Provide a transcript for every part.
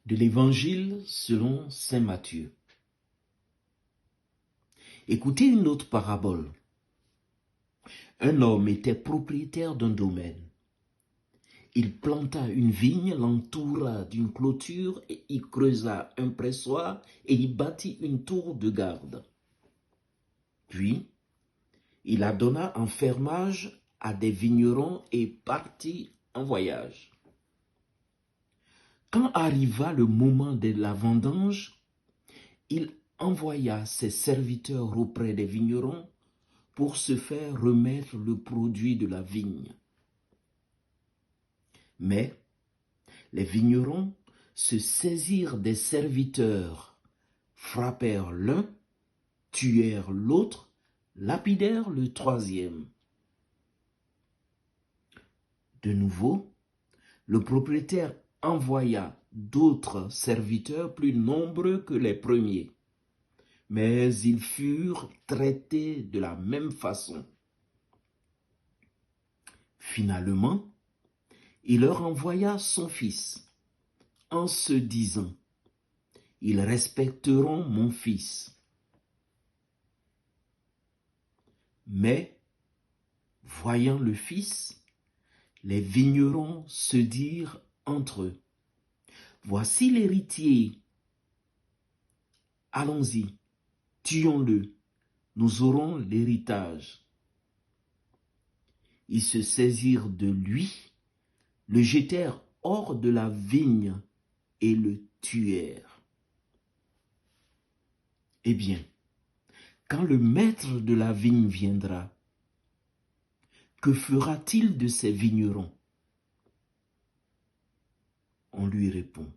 De l'Évangile selon saint Matthieu. Écoutez une autre parabole. Un homme était propriétaire d'un domaine. Il planta une vigne, l'entoura d'une clôture et y creusa un pressoir et y bâtit une tour de garde. Puis, il la donna en fermage à des vignerons et partit en voyage. Quand arriva le moment de la vendange, il envoya ses serviteurs auprès des vignerons pour se faire remettre le produit de la vigne. Mais les vignerons se saisirent des serviteurs, frappèrent l'un, tuèrent l'autre, lapidèrent le troisième. De nouveau, le propriétaire envoya d'autres serviteurs plus nombreux que les premiers, mais ils furent traités de la même façon. Finalement, il leur envoya son fils, en se disant, « Ils respecteront mon fils. » Mais, voyant le fils, les vignerons se dirent entre eux, « Voici l'héritier. Allons-y, tuons-le, nous aurons l'héritage. » Ils se saisirent de lui, le jetèrent hors de la vigne et le tuèrent. Eh bien, quand le maître de la vigne viendra, que fera-t-il de ces vignerons? On lui répond,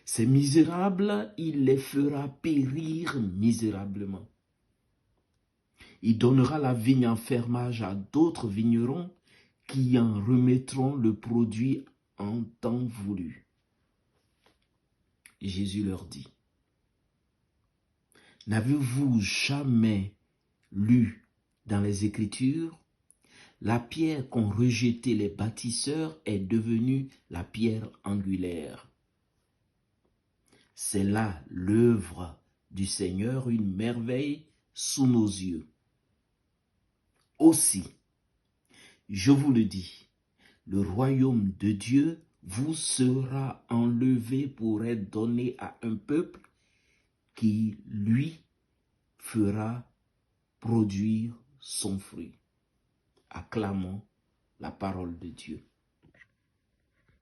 ces misérables, il les fera périr misérablement. Il donnera la vigne en fermage à d'autres vignerons qui en remettront le produit en temps voulu. Jésus leur dit, n'avez-vous jamais lu dans les Écritures, la pierre qu'ont rejetée les bâtisseurs est devenue la pierre angulaire. C'est là l'œuvre du Seigneur, une merveille sous nos yeux. Aussi, je vous le dis, le royaume de Dieu vous sera enlevé pour être donné à un peuple qui, lui, fera produire son fruit. Acclamons la parole de Dieu.